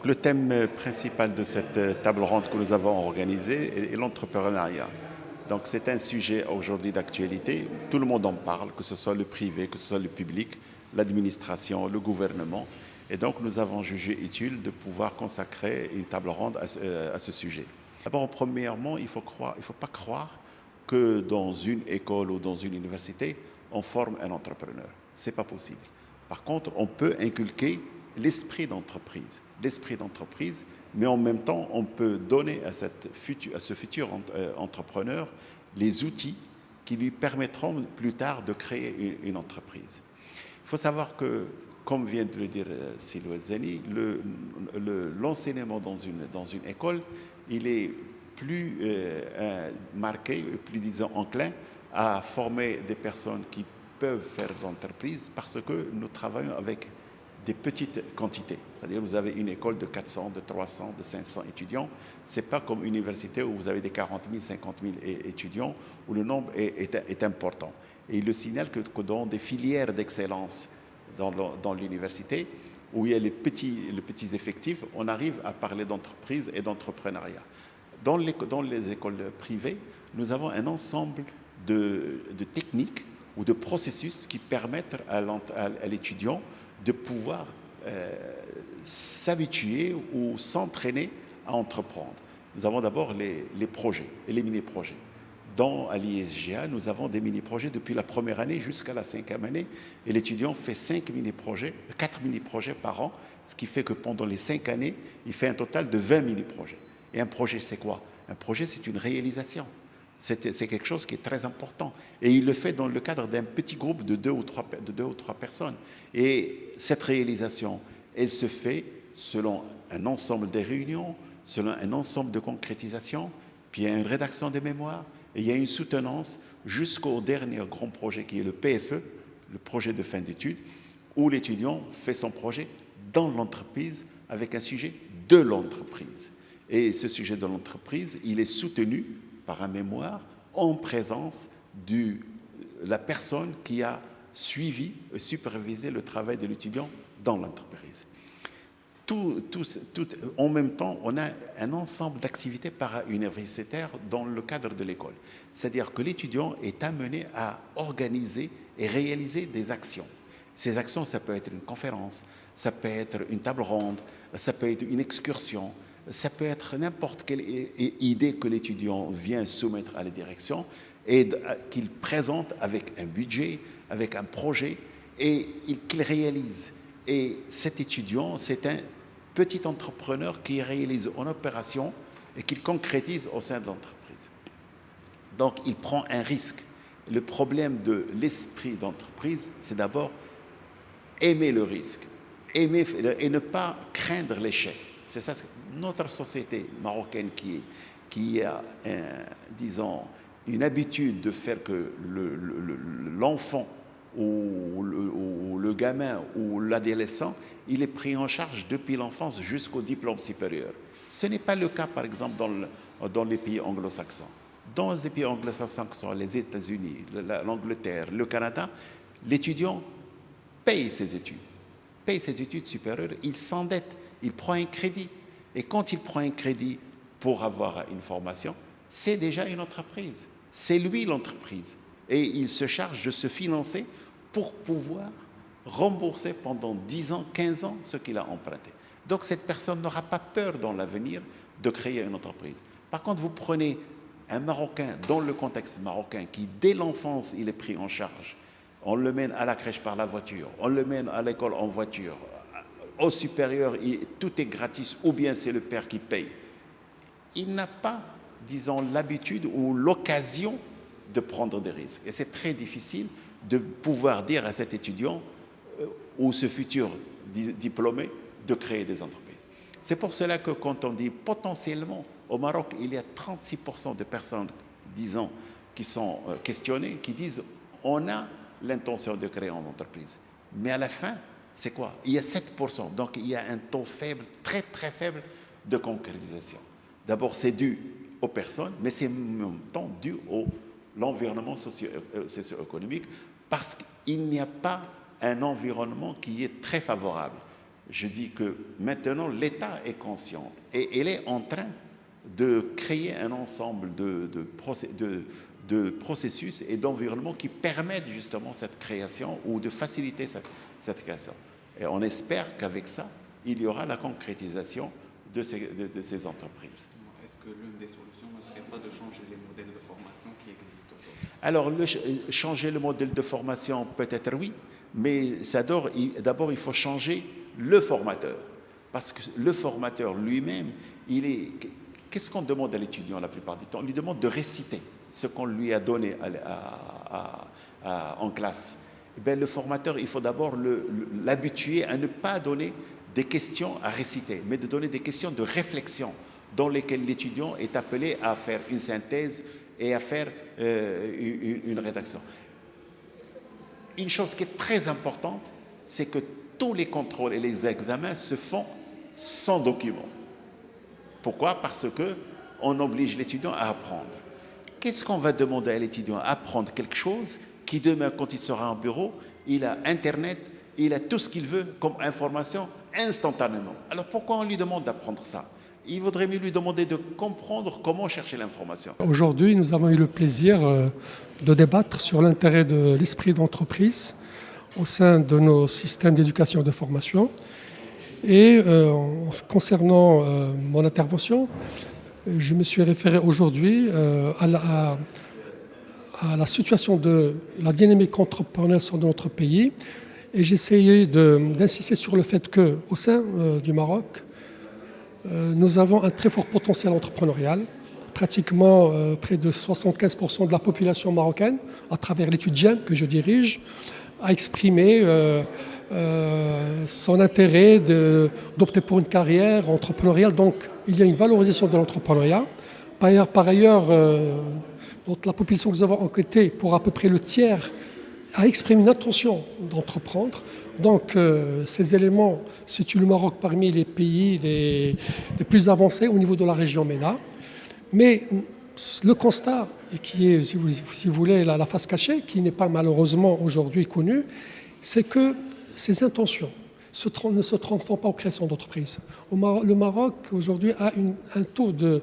le thème principal de cette table ronde que nous avons organisée est l'entrepreneuriat. Donc c'est un sujet aujourd'hui d'actualité. Tout le monde en parle, que ce soit le privé, que ce soit le public, l'administration, le gouvernement. Et donc nous avons jugé utile de pouvoir consacrer une table ronde à ce sujet. D'abord, premièrement, il ne faut pas croire que dans une école ou dans une université, on forme un entrepreneur. Ce n'est pas possible. Par contre, on peut inculquer l'esprit d'entreprise, mais en même temps, on peut donner à ce futur entrepreneur les outils qui lui permettront plus tard de créer une entreprise. Il faut savoir que, comme vient de le dire Sylvain Zani, l'enseignement dans une école, il est plus marqué, plus disons enclin à former des personnes qui peuvent faire des entreprises parce que nous travaillons avec des petites quantités. C'est-à-dire vous avez une école de 400, de 300, de 500 étudiants. Ce n'est pas comme une université où vous avez des 40 000, 50 000 étudiants, où le nombre est important. Et il le signale que dans des filières d'excellence dans l'université, où il y a les petits effectifs, on arrive à parler d'entreprise et d'entrepreneuriat. Dans les écoles privées, nous avons un ensemble de techniques ou de processus qui permettent à l'étudiant de pouvoir s'habituer ou s'entraîner à entreprendre. Nous avons d'abord les projets et les mini-projets. À l'ISGA, nous avons des mini-projets depuis la première année jusqu'à la 5e année et l'étudiant fait 4 mini-projets par an, ce qui fait que pendant les 5 années, il fait un total de 20 mini-projets. Et un projet, c'est quoi? Un projet, c'est une réalisation. C'est quelque chose qui est très important. Et il le fait dans le cadre d'un petit groupe de deux ou trois personnes. Et cette réalisation, elle se fait selon un ensemble de réunions, selon un ensemble de concrétisations, puis il y a une rédaction des mémoires, et il y a une soutenance jusqu'au dernier grand projet qui est le PFE, le projet de fin d'études, où l'étudiant fait son projet dans l'entreprise avec un sujet de l'entreprise. Et ce sujet de l'entreprise, il est soutenu par un mémoire en présence de la personne qui a suivi et supervisé le travail de l'étudiant dans l'entreprise. En même temps, on a un ensemble d'activités para-universitaires dans le cadre de l'école. C'est-à-dire que l'étudiant est amené à organiser et réaliser des actions. Ces actions, ça peut être une conférence, ça peut être une table ronde, ça peut être une excursion, ça peut être n'importe quelle idée que l'étudiant vient soumettre à la direction et qu'il présente avec un budget, avec un projet et qu'il réalise. Et cet étudiant, c'est un petit entrepreneur qui réalise en opération et qu'il concrétise au sein de l'entreprise. Donc, il prend un risque. Le problème de l'esprit d'entreprise, c'est d'abord aimer le risque, aimer et ne pas craindre l'échec. C'est ça, notre société marocaine qui a, disons, une habitude de faire que l'enfant ou le gamin ou l'adolescent, il est pris en charge depuis l'enfance jusqu'au diplôme supérieur. Ce n'est pas le cas, par exemple, dans les pays anglo-saxons. Dans les pays anglo-saxons, les États-Unis, l'Angleterre, le Canada, l'étudiant paye ses études supérieures, il s'endette, il prend un crédit. Et quand il prend un crédit pour avoir une formation, c'est déjà une entreprise. C'est lui l'entreprise. Et il se charge de se financer pour pouvoir rembourser pendant 10 ans, 15 ans ce qu'il a emprunté. Donc cette personne n'aura pas peur dans l'avenir de créer une entreprise. Par contre, vous prenez un Marocain dans le contexte marocain qui, dès l'enfance, il est pris en charge. On le mène à la crèche par la voiture, on le mène à l'école en voiture. Au supérieur, tout est gratis ou bien c'est le père qui paye. Il n'a pas, disons, l'habitude ou l'occasion de prendre des risques. Et c'est très difficile de pouvoir dire à cet étudiant ou ce futur diplômé de créer des entreprises. C'est pour cela que quand on dit potentiellement, au Maroc, il y a 36% de personnes, disons, qui sont questionnées, qui disent on a l'intention de créer une entreprise. Mais à la fin, c'est quoi? Il y a 7%. Donc, il y a un taux faible, très, très faible de concrétisation. D'abord, c'est dû aux personnes, mais c'est en même temps dû à l'environnement socio-économique parce qu'il n'y a pas un environnement qui est très favorable. Je dis que maintenant l'État est conscient et elle est en train de créer un ensemble de processus et d'environnements qui permettent justement cette création ou de faciliter cette création. Et on espère qu'avec ça, il y aura la concrétisation de ces entreprises. Est-ce que l'une des solutions ne serait pas de changer les modèles de formation qui existent aujourd'hui? Alors, changer le modèle de formation, peut-être oui, mais d'abord, il faut changer le formateur. Parce que le formateur lui-même, qu'est-ce qu'on demande à l'étudiant la plupart du temps? On lui demande de réciter ce qu'on lui a donné en classe. Eh bien, le formateur, il faut d'abord l'habituer à ne pas donner des questions à réciter, mais de donner des questions de réflexion dans lesquelles l'étudiant est appelé à faire une synthèse et à faire une rédaction. Une chose qui est très importante, c'est que tous les contrôles et les examens se font sans document. Pourquoi? Parce qu'on oblige l'étudiant à apprendre. Qu'est-ce qu'on va demander à l'étudiant? Apprendre quelque chose qui demain, quand il sera en bureau, il a Internet, il a tout ce qu'il veut comme information instantanément. Alors pourquoi on lui demande d'apprendre ça? Il vaudrait mieux lui demander de comprendre comment chercher l'information. Aujourd'hui, nous avons eu le plaisir de débattre sur l'intérêt de l'esprit d'entreprise au sein de nos systèmes d'éducation et de formation. Et concernant mon intervention, je me suis référé aujourd'hui à la situation de la dynamique entrepreneuriale de notre pays. Et j'ai essayé d'insister sur le fait qu'au sein du Maroc, nous avons un très fort potentiel entrepreneurial. Pratiquement près de 75% de la population marocaine, à travers l'étude GEM que je dirige, a exprimé son intérêt d'opter pour une carrière entrepreneuriale. Donc il y a une valorisation de l'entrepreneuriat. Par ailleurs, la population que nous avons enquêtée, pour à peu près le tiers, a exprimé une intention d'entreprendre. Donc ces éléments situent le Maroc parmi les pays les plus avancés au niveau de la région MENA. Mais le constat, et qui est, si vous voulez, la face cachée, qui n'est pas malheureusement aujourd'hui connue, c'est que ces intentions ne se transforment pas en création d'entreprises. Le Maroc, aujourd'hui, a un taux de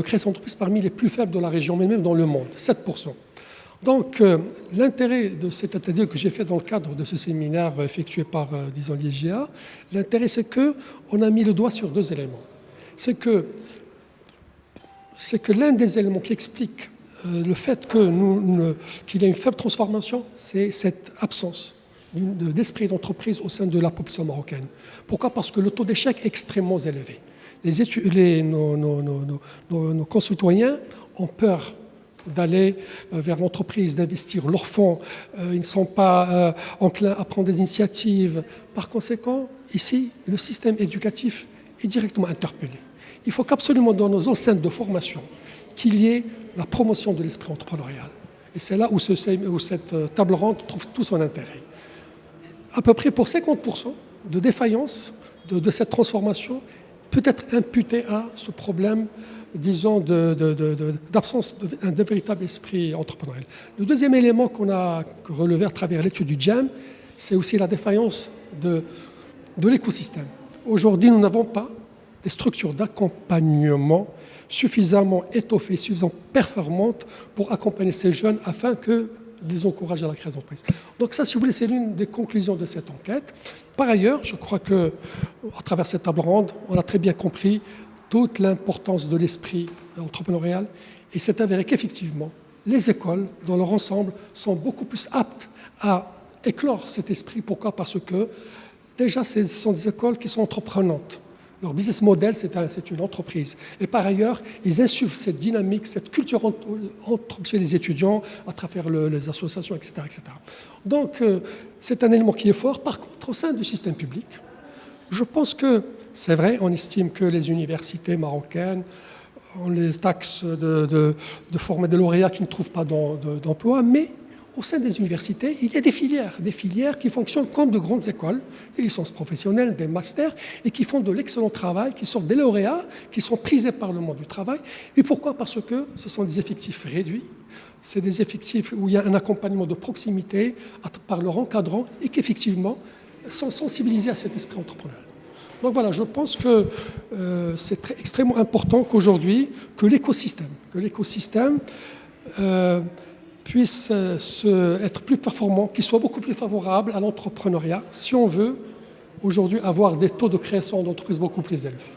création d'entreprises parmi les plus faibles de la région, mais même dans le monde, 7%. Donc, l'intérêt de cet atelier que j'ai fait dans le cadre de ce séminaire effectué par, disons, l'ISGA, l'intérêt, c'est qu'on a mis le doigt sur deux éléments. C'est que l'un des éléments qui explique le fait qu'il y a une faible transformation, c'est cette absence d'esprit d'entreprise au sein de la population marocaine. Pourquoi? Parce que le taux d'échec est extrêmement élevé. Nos concitoyens ont peur d'aller vers l'entreprise, d'investir leurs fonds. Ils ne sont pas enclins à prendre des initiatives. Par conséquent, ici, le système éducatif est directement interpellé. Il faut qu'absolument dans nos enceintes de formation, qu'il y ait la promotion de l'esprit entrepreneurial. Et c'est là où cette table ronde trouve tout son intérêt. À peu près pour 50% de défaillance de cette transformation peut être imputée à ce problème, disons, d'absence d'un véritable esprit entrepreneurial. Le deuxième élément qu'on a relevé à travers l'étude du GEM, c'est aussi la défaillance de l'écosystème. Aujourd'hui, nous n'avons pas des structures d'accompagnement suffisamment étoffées, suffisamment performantes pour accompagner ces jeunes afin que les encourager à la création d'entreprise. Donc ça, si vous voulez, c'est l'une des conclusions de cette enquête. Par ailleurs, je crois qu'à travers cette table ronde, on a très bien compris toute l'importance de l'esprit entrepreneurial et c'est avéré qu'effectivement, les écoles, dans leur ensemble, sont beaucoup plus aptes à éclore cet esprit. Pourquoi? Parce que déjà, ce sont des écoles qui sont entreprenantes. Leur business model, c'est une entreprise. Et par ailleurs, ils insufflent cette dynamique, cette culture chez les étudiants, à travers les associations, etc., etc. Donc, c'est un élément qui est fort. Par contre, au sein du système public, je pense que, c'est vrai, on estime que les universités marocaines ont les taxes de former des lauréats qui ne trouvent pas d'emploi, mais au sein des universités, il y a des filières qui fonctionnent comme de grandes écoles, des licences professionnelles, des masters, et qui font de l'excellent travail, qui sont des lauréats, qui sont prisés par le monde du travail. Et pourquoi? Parce que ce sont des effectifs réduits, c'est des effectifs où il y a un accompagnement de proximité par leur encadrant, et qu'effectivement, sont sensibilisés à cet esprit entrepreneurial. Donc voilà, je pense que c'est extrêmement important qu'aujourd'hui, que l'écosystème puisse être plus performant, qu'il soit beaucoup plus favorable à l'entrepreneuriat, si on veut aujourd'hui avoir des taux de création d'entreprises beaucoup plus élevés.